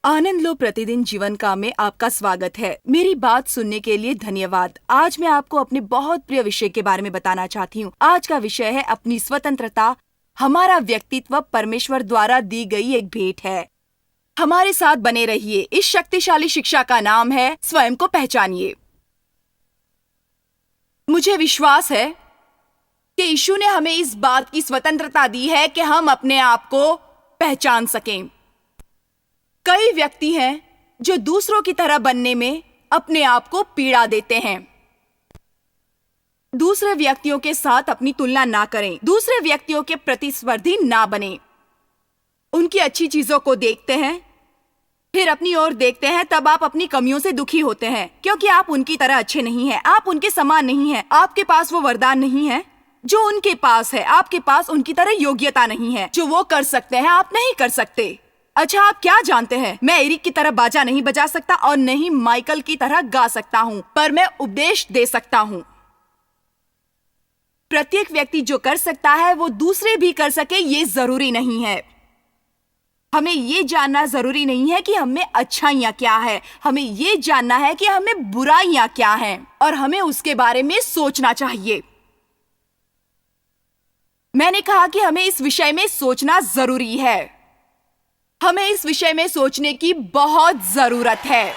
आनंद लो प्रतिदिन जीवन का में आपका स्वागत है। मेरी बात सुनने के लिए धन्यवाद। आज मैं आपको अपने बहुत प्रिय विषय के बारे में बताना चाहती हूँ। आज का विषय है अपनी स्वतंत्रता। हमारा व्यक्तित्व परमेश्वर द्वारा दी गई एक भेंट है। हमारे साथ बने रहिए। इस शक्तिशाली शिक्षा का नाम है स्वयं को पहचानिए। मुझे विश्वास है कि यीशु ने हमें इस बात की स्वतंत्रता दी है कि हम अपने आप को पहचान सकें। कई व्यक्ति हैं जो दूसरों की तरह बनने में अपने आप को पीड़ा देते हैं। दूसरे व्यक्तियों के साथ अपनी तुलना ना करें। दूसरे व्यक्तियों के प्रतिस्पर्धी ना बने। उनकी अच्छी चीजों को देखते हैं, फिर अपनी ओर देखते हैं, तब आप अपनी कमियों से दुखी होते हैं क्योंकि आप उनकी तरह अच्छे नहीं हैं। आप उनके समान नहीं हैं। आपके पास वो वरदान नहीं है जो उनके पास है। आपके पास उनकी तरह योग्यता नहीं है। जो वो कर सकते हैं आप नहीं कर सकते। अच्छा, आप क्या जानते हैं? मैं एरिक की तरह बाजा नहीं बजा सकता और न ही माइकल की तरह गा सकता हूँ, पर मैं उपदेश दे सकता हूँ। प्रत्येक व्यक्ति जो कर सकता है वो दूसरे भी कर सके, ये जरूरी नहीं है। हमें ये जानना जरूरी नहीं है कि हमें अच्छाइयाँ क्या है। हमें ये जानना है कि हमें बुराइयाँ क्या हैं और हमें उसके बारे में सोचना चाहिए। मैंने कहा कि हमें इस विषय में सोचना जरूरी है। हमें इस विषय में सोचने की बहुत जरूरत है।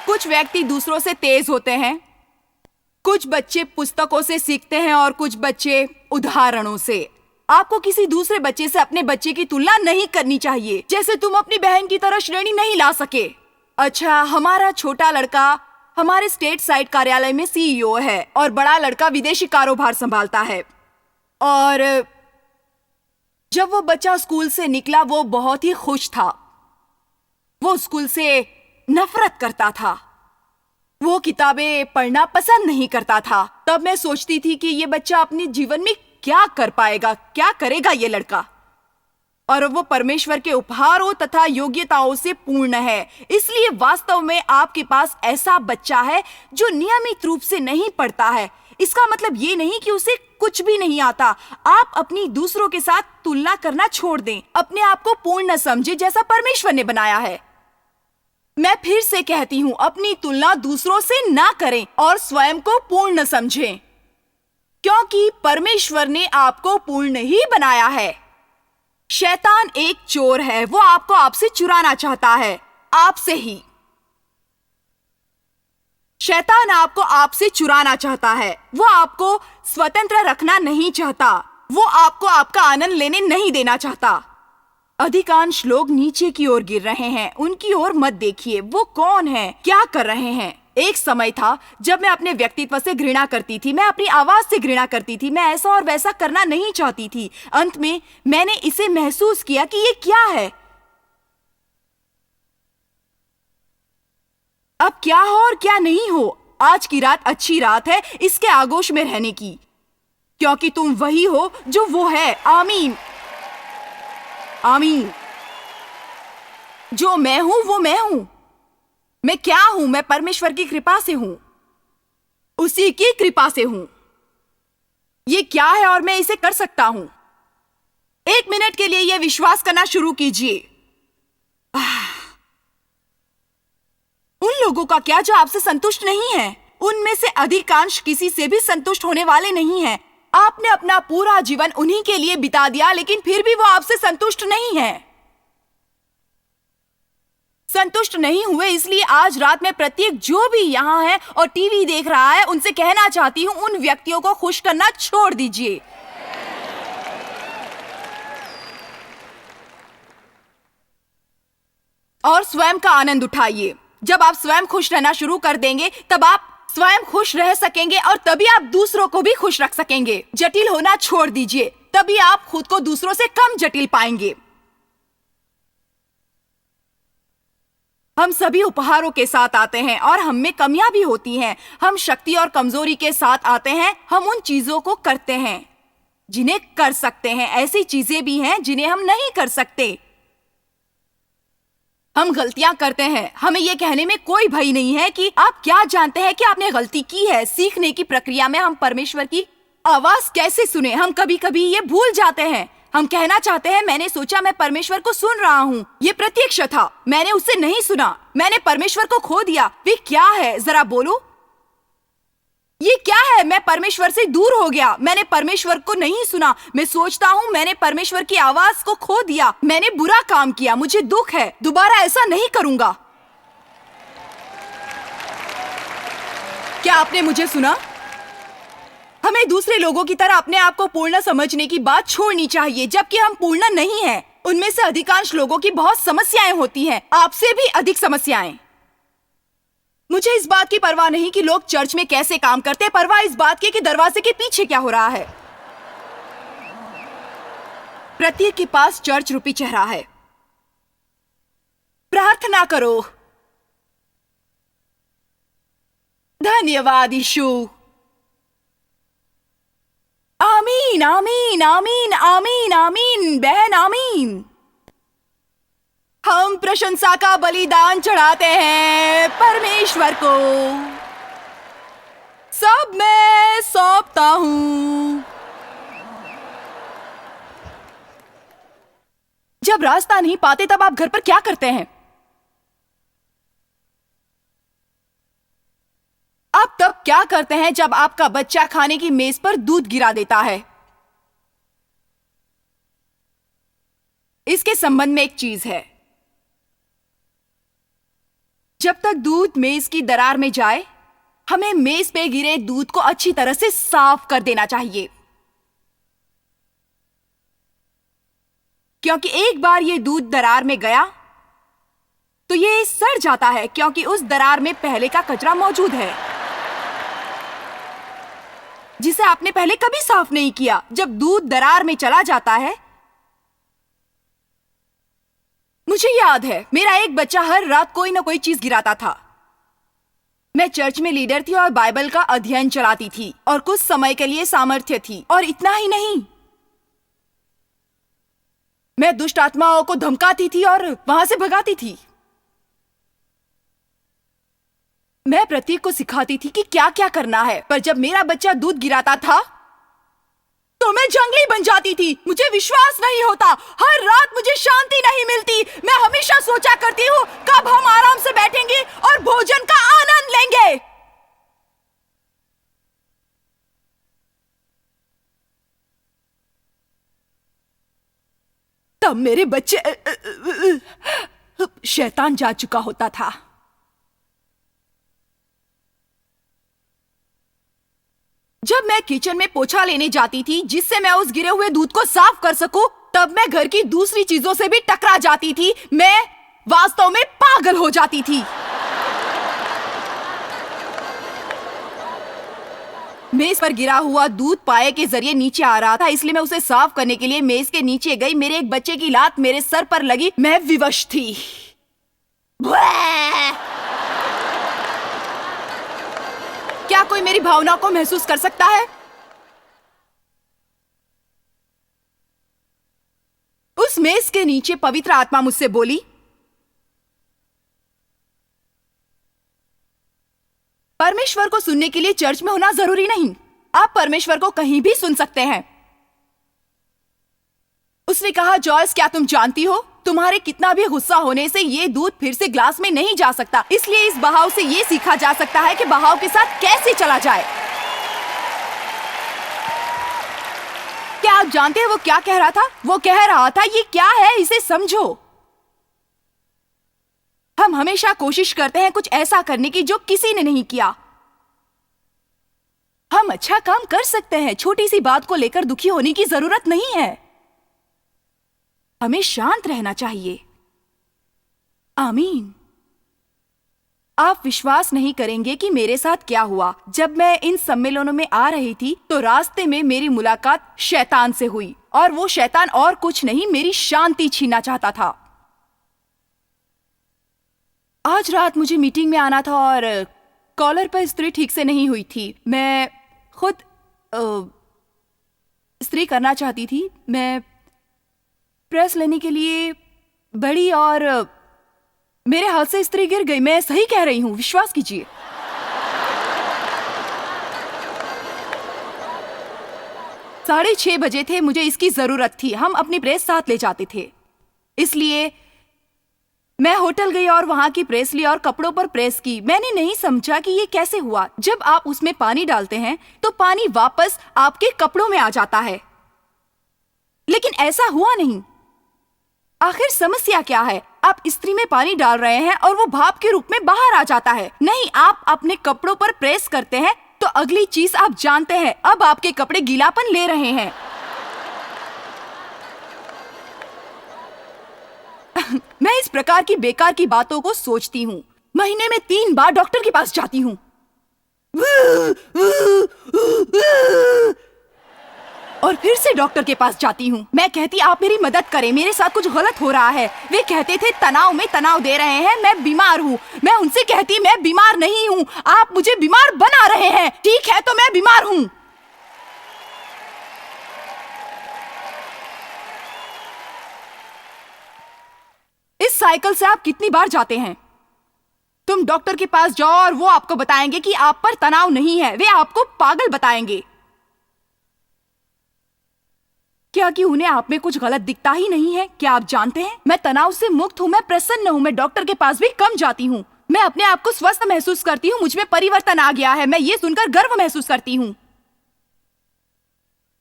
कुछ व्यक्ति दूसरों से तेज होते हैं। कुछ बच्चे पुस्तकों से सीखते हैं और कुछ बच्चे उदाहरणों से। आपको किसी दूसरे बच्चे से अपने बच्चे की तुलना नहीं करनी चाहिए। जैसे तुम अपनी बहन की तरह श्रेणी नहीं ला सके। अच्छा, हमारा छोटा लड़का हमारे स्टेट साइड कार्यालय में सीईओ है और बड़ा लड़का विदेशी कारोबार संभालता है। और जब वो बच्चा स्कूल से निकला वो बहुत ही खुश था। वो स्कूल से नफरत करता था। वो किताबें पढ़ना पसंद नहीं करता था। तब मैं सोचती थी कि ये बच्चा अपने जीवन में क्या कर पाएगा, क्या करेगा ये लड़का। और वो परमेश्वर के उपहारों तथा योग्यताओं से पूर्ण है। इसलिए वास्तव में आपके पास ऐसा बच्चा है जो नियमित रूप से नहीं पढ़ता है। इसका मतलब ये नहीं कि उसे कुछ भी नहीं आता। आप अपनी दूसरों के साथ तुलना करना छोड़ दें। अपने आप को पूर्ण समझें जैसा परमेश्वर ने बनाया है। मैं फिर से कहती हूँ, अपनी तुलना दूसरों से ना करें और स्वयं को पूर्ण समझें, क्योंकि परमेश्वर ने आपको पूर्ण ही बनाया है। शैतान एक चोर है। वो आपको आपसे चुराना चाहता है, आपसे ही। शैतान आपको आपसे चुराना चाहता है। वो आपको स्वतंत्र रखना नहीं चाहता। वो आपको आपका आनंद लेने नहीं देना चाहता। अधिकांश लोग नीचे की ओर गिर रहे हैं। उनकी ओर मत देखिए। वो कौन है, क्या कर रहे हैं। एक समय था जब मैं अपने व्यक्तित्व से घृणा करती थी। मैं अपनी आवाज से घृणा करती थी। मैं ऐसा और वैसा करना नहीं चाहती थी। अंत में मैंने इसे महसूस किया कि ये क्या है। अब क्या हो और क्या नहीं हो, आज की रात अच्छी रात है इसके आगोश में रहने की, क्योंकि तुम वही हो जो वो है। आमीन, आमीन। जो मैं हूं वो मैं हूं। मैं क्या हूं? मैं परमेश्वर की कृपा से हूं। उसी की कृपा से हूं। ये क्या है और मैं इसे कर सकता हूं। एक मिनट के लिए यह विश्वास करना शुरू कीजिए। उन लोगों का क्या जो आपसे संतुष्ट नहीं है? उनमें से अधिकांश किसी से भी संतुष्ट होने वाले नहीं हैं। आपने अपना पूरा जीवन उन्हीं के लिए बिता दिया, लेकिन फिर भी वो आपसे संतुष्ट नहीं है। संतुष्ट नहीं हुए, इसलिए आज रात में प्रत्येक जो भी यहाँ है और टीवी देख रहा है, उनसे कहना चाहती हूँ, उन व्यक्तियों को खुश करना छोड़ दीजिए। और स्वयं का आनंद उठाइए। जब आप स्वयं खुश रहना शुरू कर देंगे, तब आप स्वयं खुश रह सकेंगे और तभी आप दूसरों को भी खुश रख सकेंगे। जटिल होना छोड़ दीजिए, तभी आप खुद को दूसरों से कम जटिल पाएंगे। हम सभी उपहारों के साथ आते हैं और हम में कमियां भी होती हैं। हम शक्ति और कमजोरी के साथ आते हैं। हम उन चीजों को करते हैं जिन्हें कर सकते हैं। ऐसी चीजें भी हैं जिन्हें हम नहीं कर सकते। हम गलतियां करते हैं। हमें यह कहने में कोई भय नहीं है कि आप क्या जानते हैं कि आपने गलती की है। सीखने की प्रक्रिया में हम परमेश्वर की आवाज कैसे सुने, हम कभी कभी ये भूल जाते हैं। हम कहना चाहते हैं, मैंने सोचा मैं परमेश्वर को सुन रहा हूँ। ये प्रत्यक्ष था, मैंने उससे नहीं सुना, मैंने परमेश्वर को खो दिया। वे क्या है, जरा बोलो, ये क्या है? मैं परमेश्वर से दूर हो गया, मैंने परमेश्वर को नहीं सुना। मैं सोचता हूँ मैंने परमेश्वर की आवाज को खो दिया, मैंने बुरा काम किया, मुझे दुख है, दोबारा ऐसा नहीं करूंगा। क्या आपने मुझे सुना? हमें दूसरे लोगों की तरह अपने आप को पूर्ण समझने की बात छोड़नी चाहिए, जबकि हम पूर्ण नहीं हैं। उनमें से अधिकांश लोगों की बहुत समस्याएं होती हैं, आपसे भी अधिक समस्याएं। मुझे इस बात की परवाह नहीं कि लोग चर्च में कैसे काम करते हैं, परवाह इस बात की कि दरवाजे के पीछे क्या हो रहा है। प्रत्येक के पास चर्च रूपी चेहरा है। प्रार्थना करो। धन्यवाद यीशु। आमीन आमीन आमीन आमीन आमीन बहन, आमीन। हम प्रशंसा का बलिदान चढ़ाते हैं परमेश्वर को, सब मैं सौंपता हूं। जब रास्ता नहीं पाते तब आप घर पर क्या करते हैं? आप तब क्या करते हैं जब आपका बच्चा खाने की मेज पर दूध गिरा देता है? इसके संबंध में एक चीज है, जब तक दूध मेज की दरार में जाए, हमें मेज पे गिरे दूध को अच्छी तरह से साफ कर देना चाहिए, क्योंकि एक बार ये दूध दरार में गया तो ये सड़ जाता है, क्योंकि उस दरार में पहले का कचरा मौजूद है जिसे आपने पहले कभी साफ नहीं किया। जब दूध दरार में चला जाता है, मुझे याद है मेरा एक बच्चा हर रात कोई ना कोई चीज गिराता था। मैं चर्च में लीडर थी और बाइबल का अध्ययन चलाती थी और कुछ समय के लिए सामर्थ्य थी, और इतना ही नहीं, मैं दुष्ट आत्माओं को धमकाती थी और वहां से भगाती थी। मैं प्रतीक को सिखाती थी कि क्या क्या करना है, पर जब मेरा बच्चा दूध गिराता था तो मैं जंगली बन जाती थी। मुझे विश्वास नहीं होता, हर रात मुझे शांति नहीं मिलती। मैं हमेशा सोचा करती हूँ कब हम आराम से बैठेंगे और भोजन का आनंद लेंगे। तब मेरे बच्चे शैतान जा चुका होता था। जब मैं किचन में पोछा लेने जाती थी जिससे मैं उस गिरे हुए दूध को साफ कर सकूं, तब मैं घर की दूसरी चीजों से भी टकरा जाती थी। मैं वास्तव में पागल हो जाती थी। मेज पर गिरा हुआ दूध पाए के जरिए नीचे आ रहा था, इसलिए मैं उसे साफ करने के लिए मेज के नीचे गई। मेरे एक बच्चे की लात मेरे सर पर लगी। मैं विवश थी। क्या कोई मेरी भावनाओं को महसूस कर सकता है? उस मेज के नीचे पवित्र आत्मा मुझसे बोली, परमेश्वर को सुनने के लिए चर्च में होना जरूरी नहीं, आप परमेश्वर को कहीं भी सुन सकते हैं। उसने कहा, जॉयस क्या तुम जानती हो, तुम्हारे कितना भी गुस्सा होने से ये दूध फिर से ग्लास में नहीं जा सकता, इसलिए इस बहाव से ये सीखा जा सकता है कि बहाव के साथ कैसे चला जाए। क्या आप जानते हैं वो क्या कह रहा था? वो कह रहा था, ये क्या है, इसे समझो। हम हमेशा कोशिश करते हैं कुछ ऐसा करने की जो किसी ने नहीं किया। हम अच्छा काम कर सकते हैं, छोटी सी बात को लेकर दुखी होने की जरूरत नहीं है। हमें शांत रहना चाहिए। आमीन। आप विश्वास नहीं करेंगे कि मेरे साथ क्या हुआ। जब मैं इन सम्मेलनों में आ रही थी तो रास्ते में मेरी मुलाकात शैतान से हुई, और वो शैतान और कुछ नहीं, मेरी शांति छीनना चाहता था। आज रात मुझे मीटिंग में आना था और कॉलर पर इस्त्री ठीक से नहीं हुई थी। मैं खुद इस्त्री करना चाहती थी। मैं प्रेस लेने के लिए बढ़ी और मेरे हाथ से इस्त्री गिर गई। मैं सही कह रही हूं, विश्वास कीजिए। 6:30 थे, मुझे इसकी जरूरत थी। हम अपनी प्रेस साथ ले जाते थे, इसलिए मैं होटल गई और वहां की प्रेस ली और कपड़ों पर प्रेस की। मैंने नहीं समझा कि ये कैसे हुआ। जब आप उसमें पानी डालते हैं तो पानी वापस आपके कपड़ों में आ जाता है, लेकिन ऐसा हुआ नहीं। आखिर समस्या क्या है? आप इस्त्री में पानी डाल रहे हैं और वो भाप के रूप में बाहर आ जाता है। नहीं, आप अपने कपड़ों पर प्रेस करते हैं तो अगली चीज आप जानते हैं, अब आपके कपड़े गीलापन ले रहे हैं। मैं इस प्रकार की बेकार की बातों को सोचती हूँ। महीने में 3 बार डॉक्टर के पास जाती हूँ। और फिर से डॉक्टर के पास जाती हूँ। मैं कहती, आप मेरी मदद करें, मेरे साथ कुछ गलत हो रहा है। वे कहते थे तनाव में तनाव दे रहे हैं, मैं बीमार हूँ। मैं उनसे कहती, मैं बीमार नहीं हूँ, आप मुझे बीमार बना रहे हैं। ठीक है, तो मैं बीमार हूँ। इस साइकिल से आप कितनी बार जाते हैं? तुम डॉक्टर के पास जाओ और वो आपको बताएंगे कि आप पर तनाव नहीं है। वे आपको पागल बताएंगे। क्या कि उन्हें आप में कुछ गलत दिखता ही नहीं है? क्या आप जानते हैं, मैं तनाव से मुक्त हूँ, मैं प्रसन्न हूँ। मैं डॉक्टर के पास भी कम जाती हूँ। मैं अपने आप को स्वस्थ महसूस करती हूँ। मुझ में परिवर्तन आ गया है। मैं ये सुनकर गर्व महसूस करती हूँ।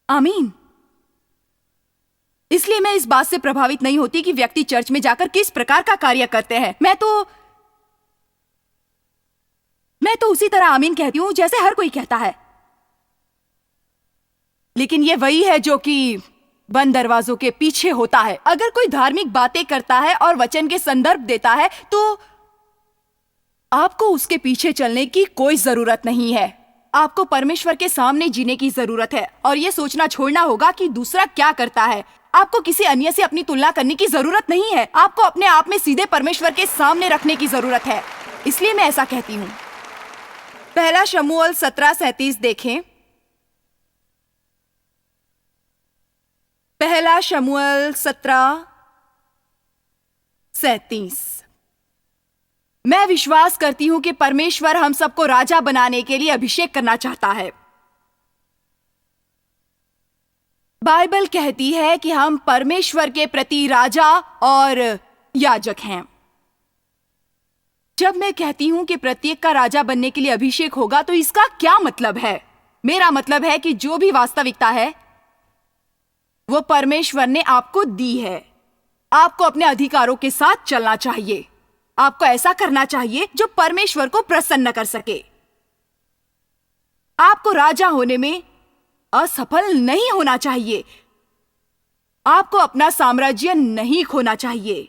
आमीन। इसलिए मैं इस बात से प्रभावित नहीं होती कि व्यक्ति चर्च में जाकर किस प्रकार का कार्य करते हैं। मैं तो उसी तरह आमीन कहती हूँ जैसे हर कोई कहता है। लेकिन ये वही है जो कि बंद दरवाजों के पीछे होता है। अगर कोई धार्मिक बातें करता है और वचन के संदर्भ देता है तो आपको उसके पीछे चलने की कोई जरूरत नहीं है। आपको परमेश्वर के सामने जीने की जरूरत है और यह सोचना छोड़ना होगा कि दूसरा क्या करता है। आपको किसी अन्य से अपनी तुलना करने की जरूरत नहीं है। आपको अपने आप में सीधे परमेश्वर के सामने रखने की जरूरत है। इसलिए मैं ऐसा कहती हूँ। पहला शमूएल 17:37 देखें। पहला शमूएल 17:37। मैं विश्वास करती हूं कि परमेश्वर हम सबको राजा बनाने के लिए अभिषेक करना चाहता है। बाइबल कहती है कि हम परमेश्वर के प्रति राजा और याजक हैं। जब मैं कहती हूं कि प्रत्येक का राजा बनने के लिए अभिषेक होगा, तो इसका क्या मतलब है? मेरा मतलब है कि जो भी वास्तविकता है वो परमेश्वर ने आपको दी है। आपको अपने अधिकारों के साथ चलना चाहिए। आपको ऐसा करना चाहिए जो परमेश्वर को प्रसन्न कर सके। आपको राजा होने में असफल नहीं होना चाहिए। आपको अपना साम्राज्य नहीं खोना चाहिए।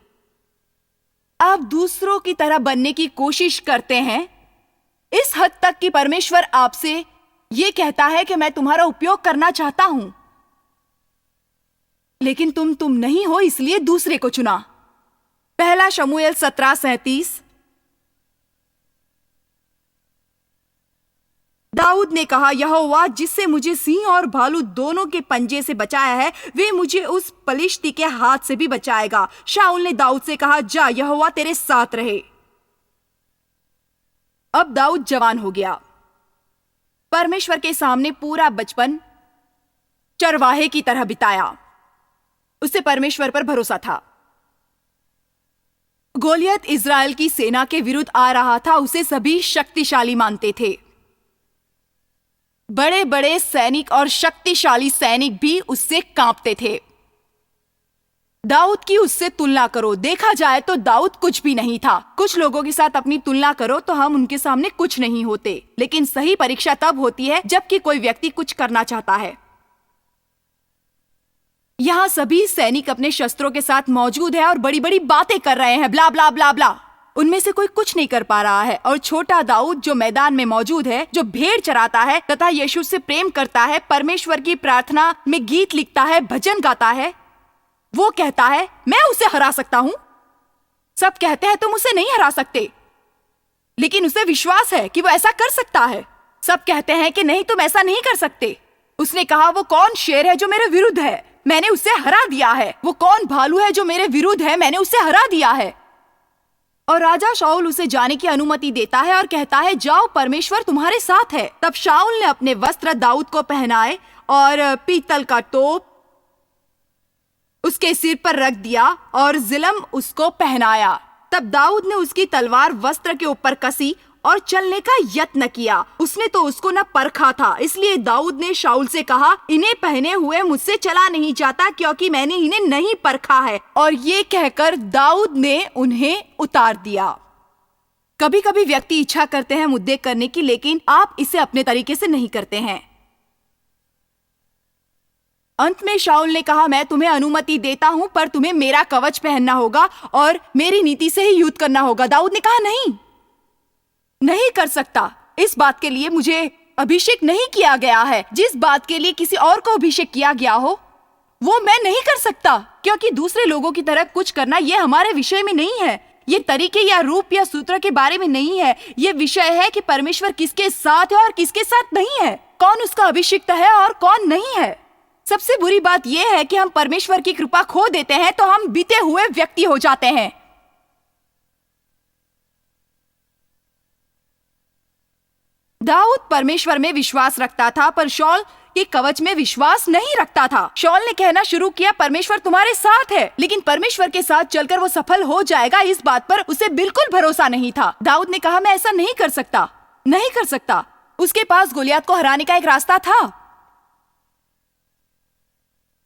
आप दूसरों की तरह बनने की कोशिश करते हैं इस हद तक कि परमेश्वर आपसे यह कहता है कि मैं तुम्हारा उपयोग करना चाहता हूं, लेकिन तुम नहीं हो, इसलिए दूसरे को चुना। पहला शमूएल 17:37। दाऊद ने कहा, यहोवा जिससे मुझे सिंह और भालू दोनों के पंजे से बचाया है, वे मुझे उस पलिश्ती के हाथ से भी बचाएगा। शाऊल ने दाऊद से कहा, जा, यहोवा तेरे साथ रहे। अब दाऊद जवान हो गया। परमेश्वर के सामने पूरा बचपन चरवाहे की तरह बिताया। उसे परमेश्वर पर भरोसा था। गोलियत इज़राइल की सेना के विरुद्ध आ रहा था। उसे सभी शक्तिशाली मानते थे। बड़े बड़े सैनिक और शक्तिशाली सैनिक भी उससे कांपते थे। दाऊद की उससे तुलना करो। देखा जाए तो दाऊद कुछ भी नहीं था। कुछ लोगों के साथ अपनी तुलना करो तो हम उनके सामने कुछ नहीं होते। लेकिन सही परीक्षा तब होती है जबकि कोई व्यक्ति कुछ करना चाहता है। यहां सभी सैनिक अपने शस्त्रों के साथ मौजूद है और बड़ी बड़ी बातें कर रहे हैं, ब्ला ब्ला ब्ला ब्ला। उनमें से कोई कुछ नहीं कर पा रहा है। और छोटा दाऊद जो मैदान में मौजूद है, जो भेड़ चराता है तथा यीशु से प्रेम करता है, परमेश्वर की प्रार्थना में गीत लिखता है, भजन गाता है, वो कहता है मैं उसे हरा सकता हूं। सब कहते हैं तुम उसे नहीं हरा सकते, लेकिन उसे विश्वास है कि वो ऐसा कर सकता है। सब कहते हैं कि नहीं, तुम ऐसा नहीं कर सकते। उसने कहा, वो कौन शेर है जो मेरे विरुद्ध है, मैंने उसे हरा दिया है। वो कौन भालू है जो मेरे विरुद्ध है, मैंने उसे हरा दिया है। और राजा शाऊल उसे जाने की अनुमति देता है और कहता है, जाओ, परमेश्वर तुम्हारे साथ है। तब शाऊल ने अपने वस्त्र दाऊद को पहनाए और पीतल का तोप उसके सिर पर रख दिया और जिलम उसको पहनाया। तब दाऊद ने उसकी तलवार वस्त्र के ऊपर कसी और चलने का यत्न किया। उसने तो उसको न परखा था, इसलिए दाऊद ने शाऊल से कहा, इन्हें पहने हुए मुझसे चला नहीं जाता, क्योंकि मैंने इन्हें नहीं परखा है। और ये कहकर दाऊद ने उन्हें उतार दिया। कभी कभी व्यक्ति इच्छा करते हैं मुद्दे करने की, लेकिन आप इसे अपने तरीके से नहीं करते हैं। अंत में शाऊल ने कहा, मैं तुम्हें अनुमति देता हूं, पर तुम्हें मेरा कवच पहनना होगा और मेरी नीति से ही युद्ध करना होगा। दाऊद ने कहा, नहीं कर सकता। इस बात के लिए मुझे अभिषेक नहीं किया गया है। जिस बात के लिए किसी और को अभिषेक किया गया हो वो मैं नहीं कर सकता, क्योंकि दूसरे लोगों की तरह कुछ करना ये हमारे विषय में नहीं है। ये तरीके या रूप या सूत्र के बारे में नहीं है। ये विषय है कि परमेश्वर किसके साथ है और किसके साथ नहीं है, कौन उसका अभिषिक्त है और कौन नहीं है। सबसे बुरी बात यह है कि हम परमेश्वर की कृपा खो देते हैं तो हम बीते हुए व्यक्ति हो जाते हैं। दाऊद परमेश्वर में विश्वास रखता था, पर शाऊल के कवच में विश्वास नहीं रखता था। शाऊल ने कहना शुरू किया, परमेश्वर तुम्हारे साथ है, लेकिन परमेश्वर के साथ चलकर वो सफल हो जाएगा, इस बात पर उसे बिल्कुल भरोसा नहीं था। दाऊद ने कहा, मैं ऐसा नहीं कर सकता। उसके पास गोलियत को हराने का एक रास्ता था।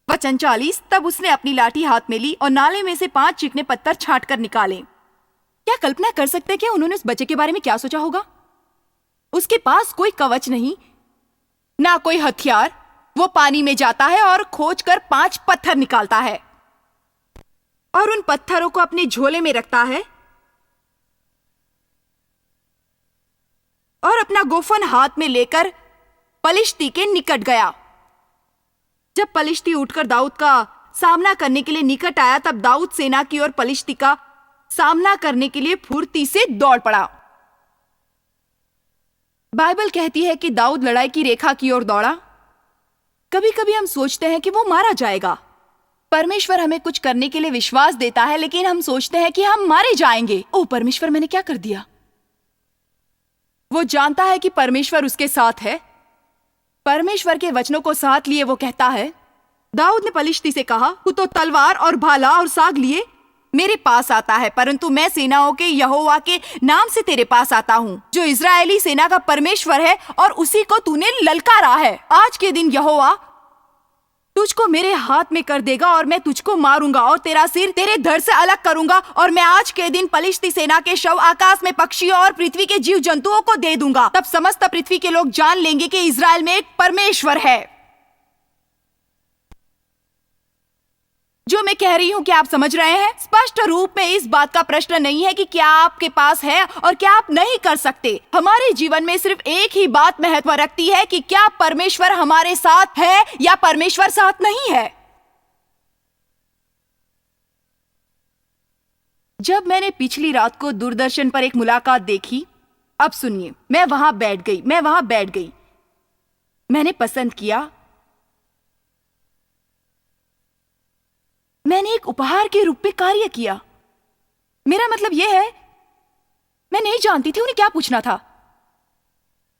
वचन 40, तब उसने अपनी लाठी हाथ में ली और नाले में से 5 चिकने पत्थर छांट कर निकाले। क्या कल्पना कर सकते हैं कि उन्होंने उस बच्चे के बारे में क्या सोचा होगा? उसके पास कोई कवच नहीं, ना कोई हथियार। वो पानी में जाता है और खोजकर 5 पत्थर निकालता है और उन पत्थरों को अपने झोले में रखता है और अपना गोफन हाथ में लेकर पलिश्ती के निकट गया। जब पलिश्ती उठकर दाऊद का सामना करने के लिए निकट आया, तब दाऊद सेना की ओर पलिश्ती का सामना करने के लिए फुर्ती से दौड़ पड़ा। बाइबल कहती है कि दाऊद लड़ाई की रेखा की ओर दौड़ा। कभी कभी हम सोचते हैं कि वो मारा जाएगा। परमेश्वर हमें कुछ करने के लिए विश्वास देता है, लेकिन हम सोचते हैं कि हम मारे जाएंगे। ओह परमेश्वर, मैंने क्या कर दिया? वो जानता है कि परमेश्वर उसके साथ है। परमेश्वर के वचनों को साथ लिए वो कहता है, दाऊद ने पलिश्ती से कहा, तू तो तलवार और भाला और साग लिए मेरे पास आता है, परंतु मैं सेनाओं के यहोवा के नाम से तेरे पास आता हूँ, जो इजरायली सेना का परमेश्वर है, और उसी को तूने ललकारा है। आज के दिन यहोवा तुझको मेरे हाथ में कर देगा और मैं तुझको मारूंगा और तेरा सिर तेरे धड़ से अलग करूंगा, और मैं आज के दिन पलिश्ती सेना के शव आकाश में पक्षियों और पृथ्वी के जीव जंतुओं को दे दूंगा। तब समस्त पृथ्वी के लोग जान लेंगे कि इजराइल में एक परमेश्वर है। जो मैं कह रही हूं क्या आप समझ रहे हैं? स्पष्ट रूप में इस बात का प्रश्न नहीं है कि क्या आपके पास है और क्या आप नहीं कर सकते। हमारे जीवन में सिर्फ एक ही बात महत्व रखती है कि क्या परमेश्वर हमारे साथ है या परमेश्वर साथ नहीं है। जब मैंने पिछली रात को दूरदर्शन पर एक मुलाकात देखी, अब सुनिए, मैं वहां बैठ गई। मैंने पसंद किया। मैंने एक उपहार के रूप में कार्य किया। मेरा मतलब यह है, मैं नहीं जानती थी उन्हें क्या पूछना था।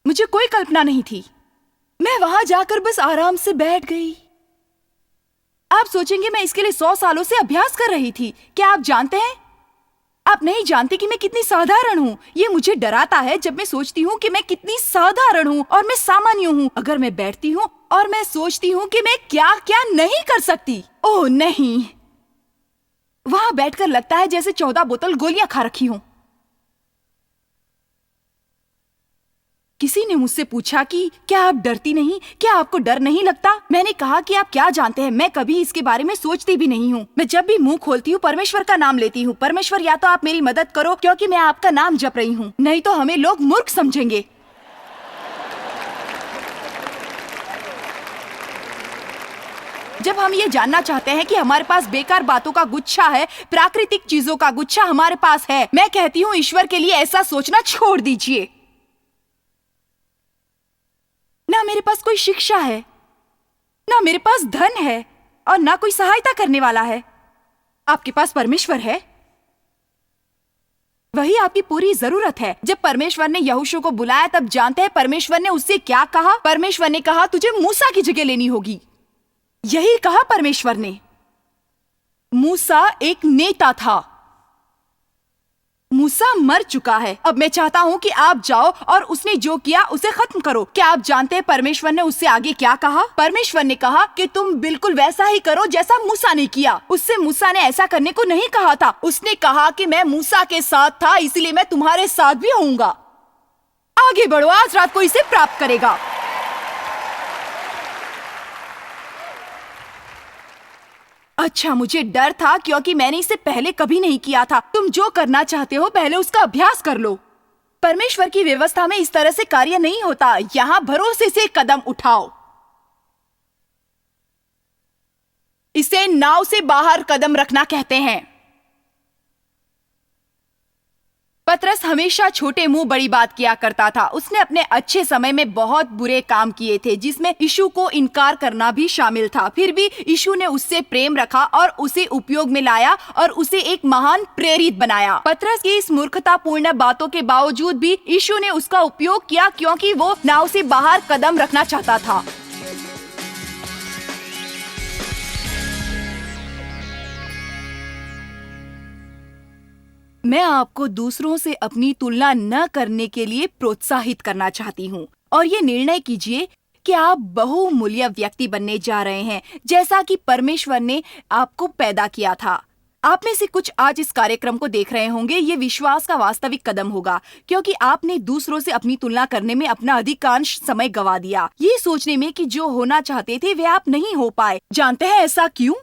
मुझे कोई कल्पना नहीं थी। मैं वहां जाकर बस आराम से बैठ गई। आप सोचेंगे मैं इसके लिए 100 सालों से अभ्यास कर रही थी। क्या आप जानते हैं? आप नहीं जानते कि मैं कितनी साधारण हूँ। ये मुझे डराता है जब मैं सोचती हूँ कि मैं कितनी साधारण हूँ और मैं सामान्य हूँ। अगर मैं बैठती हूँ और मैं सोचती हूँ कि मैं क्या क्या नहीं कर सकती। ओह नहीं, वहां बैठकर लगता है जैसे 14 बोतल गोलियां खा रखी हूं। किसी ने मुझसे पूछा कि क्या आप डरती नहीं, क्या आपको डर नहीं लगता? मैंने कहा कि आप क्या जानते हैं, मैं कभी इसके बारे में सोचती भी नहीं हूँ। मैं जब भी मुंह खोलती हूँ परमेश्वर का नाम लेती हूँ। परमेश्वर, या तो आप मेरी मदद करो क्योंकि मैं आपका नाम जप रही हूँ, नहीं तो हमें लोग मूर्ख समझेंगे। जब हम ये जानना चाहते हैं कि हमारे पास बेकार बातों का गुच्छा है, प्राकृतिक चीजों का गुच्छा हमारे पास है, मैं कहती हूँ ईश्वर के लिए ऐसा सोचना छोड़ दीजिए। ना मेरे पास कोई शिक्षा है, ना मेरे पास धन है और ना कोई सहायता करने वाला है। आपके पास परमेश्वर है। वही आपकी पूरी जरूरत है। जब परमेश्वर ने यहोशू को बुलाया तब जानते हैं परमेश्वर ने उससे क्या कहा? परमेश्वर ने कहा तुझे मूसा की जगह लेनी होगी। यही कहा परमेश्वर ने। मूसा एक नेता था। मूसा मर चुका है। अब मैं चाहता हूँ कि आप जाओ और उसने जो किया उसे खत्म करो। क्या आप जानते हैं परमेश्वर ने उससे आगे क्या कहा? परमेश्वर ने कहा कि तुम बिल्कुल वैसा ही करो जैसा मूसा ने किया। उससे मूसा ने ऐसा करने को नहीं कहा था। उसने कहा कि मैं मूसा के साथ था, इसलिए मैं तुम्हारे साथ भी होऊंगा। आगे बढ़ो, आज रात को इसे प्राप्त करेगा। अच्छा, मुझे डर था क्योंकि मैंने इसे पहले कभी नहीं किया था। तुम जो करना चाहते हो पहले उसका अभ्यास कर लो। परमेश्वर की व्यवस्था में इस तरह से कार्य नहीं होता। यहाँ भरोसे से कदम उठाओ। इसे नाव से बाहर कदम रखना कहते हैं। पतरस हमेशा छोटे मुंह बड़ी बात किया करता था। उसने अपने अच्छे समय में बहुत बुरे काम किए थे जिसमें यीशु को इनकार करना भी शामिल था। फिर भी यीशु ने उससे प्रेम रखा और उसे उपयोग में लाया और उसे एक महान प्रेरित बनाया। पतरस की इस मूर्खतापूर्ण बातों के बावजूद भी यीशु ने उसका उपयोग किया क्योंकि वो नाव से बाहर कदम रखना चाहता था। मैं आपको दूसरों से अपनी तुलना न करने के लिए प्रोत्साहित करना चाहती हूँ और ये निर्णय कीजिए कि आप बहुमूल्य व्यक्ति बनने जा रहे हैं जैसा कि परमेश्वर ने आपको पैदा किया था। आप में से कुछ आज इस कार्यक्रम को देख रहे होंगे। ये विश्वास का वास्तविक कदम होगा क्योंकि आपने दूसरों से अपनी तुलना करने में अपना अधिकांश समय गंवा दिया, ये सोचने में कि जो होना चाहते थे वे आप नहीं हो पाए। जानते हैं ऐसा क्यों?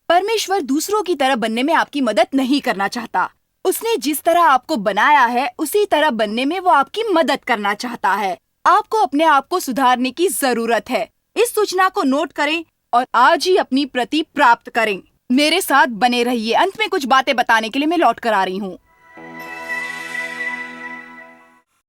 परमेश्वर दूसरों की तरह बनने में आपकी मदद नहीं करना चाहता। उसने जिस तरह आपको बनाया है उसी तरह बनने में वो आपकी मदद करना चाहता है। आपको अपने आप को सुधारने की जरूरत है। इस सूचना को नोट करें और आज ही अपनी प्रति प्राप्त करें। मेरे साथ बने रहिए। अंत में कुछ बातें बताने के लिए मैं लौट कर आ रही हूँ।